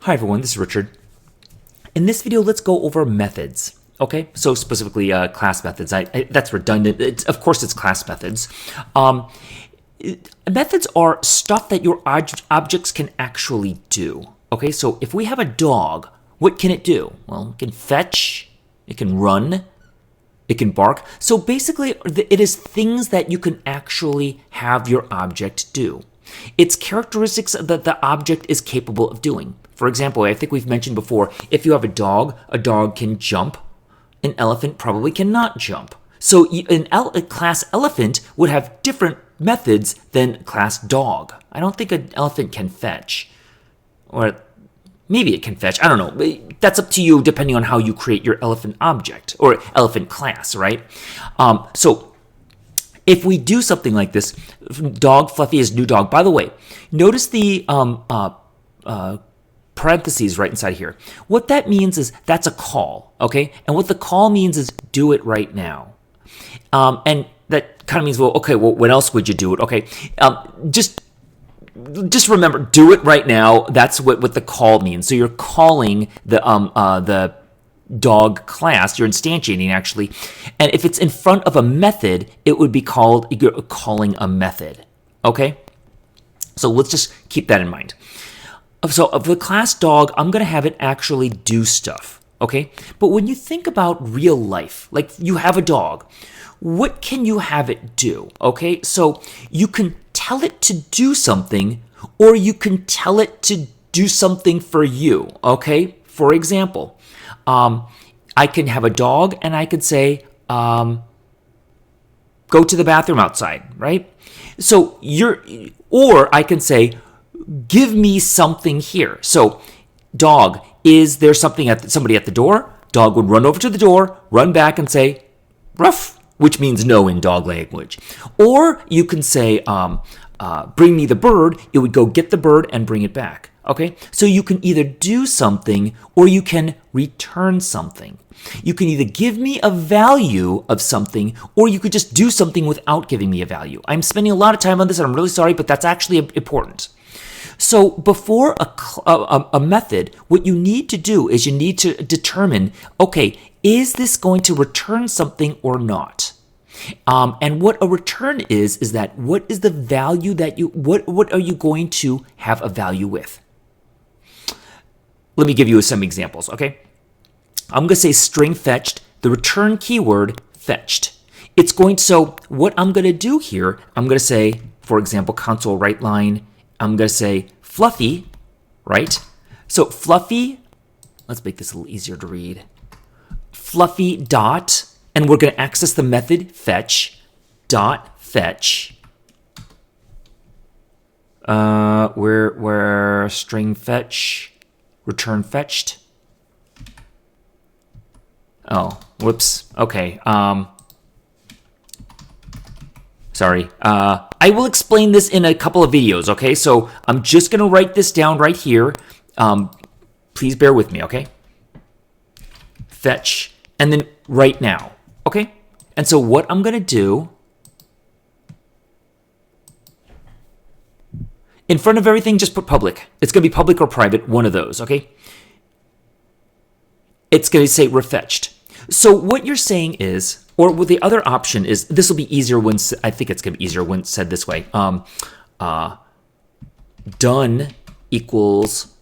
Hi everyone, this is Richard. In this video, let's go over methods. Okay, so specifically class methods. That's redundant. Of course, it's class methods. Methods are stuff that your objects can actually do. Okay, so if we have a dog, what can it do? Well, it can fetch, it can run, it can bark. So basically, it is things that you can actually have your object do. It's characteristics that the object is capable of doing. For example, I think we've mentioned before, if you have a dog can jump. An elephant probably cannot jump. So a class elephant would have different methods than class dog. I don't think an elephant can fetch. Or maybe it can fetch. I don't know. That's up to you depending on how you create your elephant object or elephant class, right? So if we do something like this, dog, Fluffy is new dog. By the way, notice the parentheses right inside here. What that means is that's a call, okay? And what the call means is do it right now. And that kind of means, well, when else would you do it? Okay, just remember, do it right now. That's what the call means. So you're calling the dog class, you're instantiating actually, and if it's in front of a method, it would be called, you're calling a method, okay? So let's just keep that in mind. So of the class dog, I'm going to have it actually do stuff, okay? But when you think about real life, like you have a dog, what can you have it do, okay? So you can tell it to do something, or you can tell it to do something for you, okay? For example, I can have a dog and I could say, go to the bathroom outside, right? So or I can say, give me something here. So dog, is there somebody at the door? Dog would run over to the door, run back and say, ruff, which means no in dog language. Or you can say, bring me the bird. It would go get the bird and bring it back. Okay, so you can either do something or you can return something. You can either give me a value of something or you could just do something without giving me a value. I'm spending a lot of time on this and I'm really sorry, but that's actually important. So before a method, what you need to do is you need to determine, okay, is this going to return something or not? And what a return is that what is the value that what are you going to have a value with? Let me give you some examples, okay? I'm going to say string fetched, the return keyword fetched. So what I'm going to do here, I'm going to say, for example, console write line, I'm going to say Fluffy, right? So Fluffy, let's make this a little easier to read. Fluffy dot, and we're going to access the method fetch, dot fetch. Where string fetch, return fetched. Oh, whoops. Okay. Sorry. I will explain this in a couple of videos, okay? So I'm just going to write this down right here. Please bear with me, okay? Fetch, and then right now, okay? And so what I'm going to do, in front of everything, just put public. It's going to be public or private, one of those, okay? It's going to say refetched. So what you're saying is, or what the other option is, this will be easier when, I think it's going to be easier when said this way. Done equals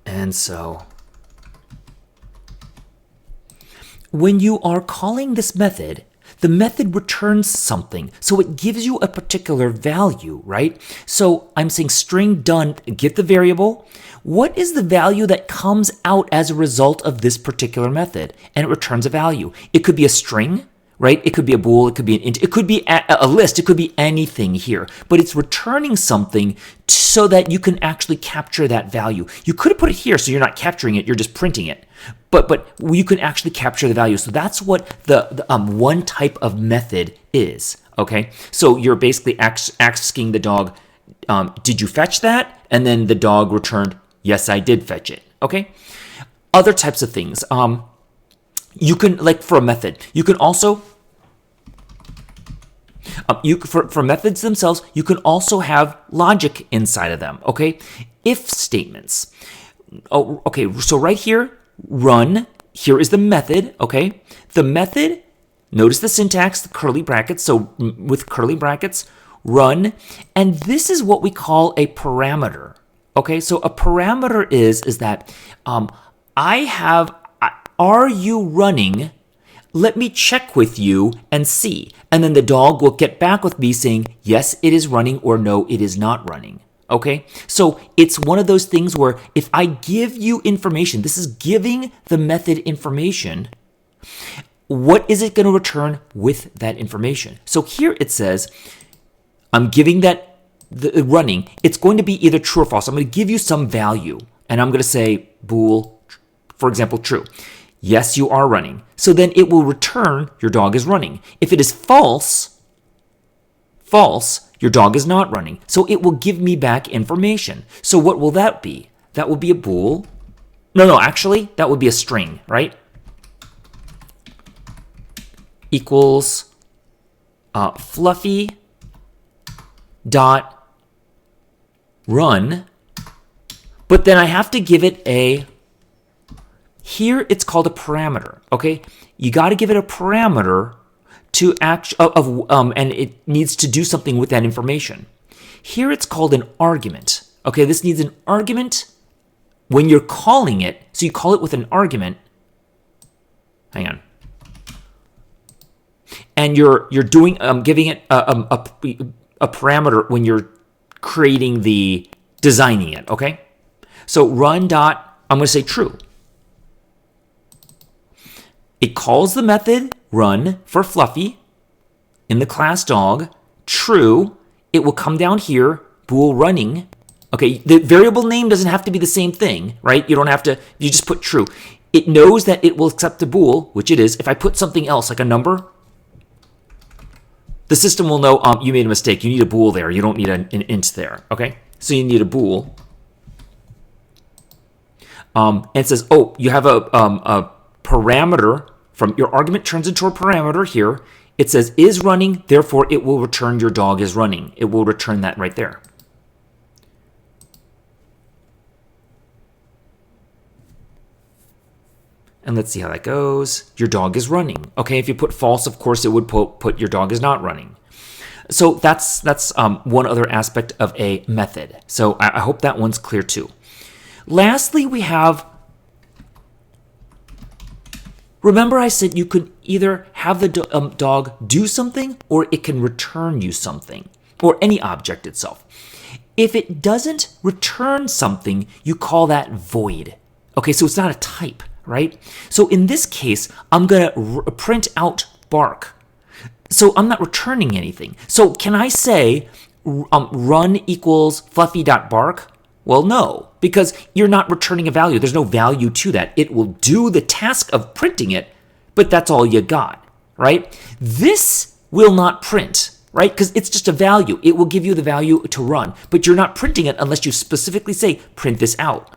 and so when you are calling this method, the method returns something, so it gives you a particular value, right? So I'm saying string done, get the variable. What is the value that comes out as a result of this particular method? And it returns a value. It could be a string, right? It could be a bool, it could be an int, it could be a list, it could be anything here. But it's returning something so that you can actually capture that value. You could have put it here so you're not capturing it, you're just printing it. But you can actually capture the value. So that's what the one type of method is, okay? So you're basically asking the dog, did you fetch that? And then the dog returned, yes, I did fetch it, okay? Other types of things. You can, like for a method, you can also For methods themselves, you can also have logic inside of them, okay? If statements. Oh, okay, so right here, run, here is the method, okay? The method, notice the syntax, the curly brackets, so with curly brackets, run, and this is what we call a parameter, okay? So a parameter is that are you running? Let me check with you and see. And then the dog will get back with me saying, yes, it is running, or no, it is not running. Okay? So it's one of those things where if I give you information, this is giving the method information, what is it going to return with that information? So here it says, I'm giving that the running, it's going to be either true or false. I'm going to give you some value, and I'm going to say bool, for example, true. Yes, you are running. So then it will return your dog is running. If it is false, your dog is not running. So it will give me back information. So what will that be? That will be a bool. No, actually, that would be a string, right? Equals fluffy dot run. But then I have to give it here it's called a parameter, okay? You got to give it a parameter to and it needs to do something with that information. Here it's called an argument, okay? This needs an argument when you're calling it. So you call it with an argument. Hang on. And you're doing giving it a parameter when you're designing it, okay? So run dot, I'm going to say true. It calls the method run for Fluffy in the class dog. True. It will come down here, bool running. Okay, the variable name doesn't have to be the same thing, right? You don't have to, you just put true. It knows that it will accept the bool, which it is. If I put something else, like a number, the system will know you made a mistake. You need a bool there. You don't need an int there, okay? So you need a bool. And it says, oh, you have a parameter from your argument turns into a parameter here. It says is running, therefore it will return your dog is running. It will return that right there. And let's see how that goes. Your dog is running. Okay, if you put false, of course, it would put your dog is not running. So that's one other aspect of a method. So I hope that one's clear too. Lastly, we have, remember I said you could either have the dog do something or it can return you something, or any object itself. If it doesn't return something, you call that void. Okay, so it's not a type, right? So in this case, I'm going to print out bark. So I'm not returning anything. So can I say run equals fluffy.bark? Well, no, because you're not returning a value. There's no value to that. It will do the task of printing it, but that's all you got, right? This will not print, right? Because it's just a value. It will give you the value to run, but you're not printing it unless you specifically say print this out.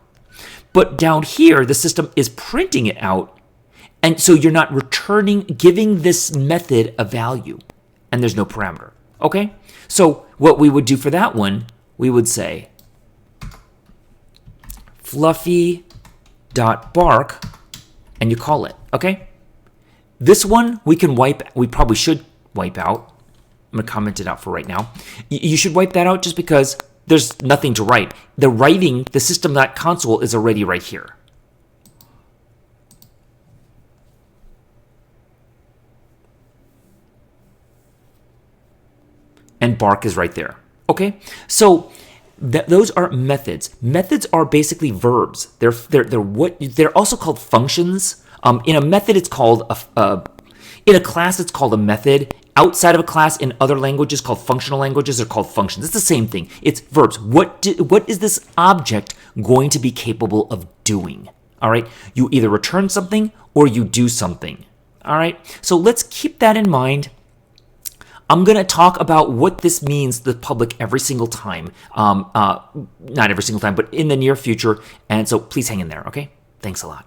But down here, the system is printing it out, and so you're not returning, giving this method a value, and there's no parameter, okay? So what we would do for that one, we would say fluffy.bark, and you call it, okay? This one we probably should wipe out. I'm gonna comment it out for right now. You should wipe that out just because there's nothing to write. The system.console is already right here. And bark is right there. Okay, so those are methods. Methods are basically verbs. They're also called functions. In a method, it's called in a class, it's called a method. Outside of a class, in other languages called functional languages, are called functions. It's the same thing. It's verbs. What is this object going to be capable of doing? All right. You either return something or you do something. All right. So let's keep that in mind. I'm going to talk about what this means to the public every single time. Not every single time, but in the near future. And so please hang in there, okay? Thanks a lot.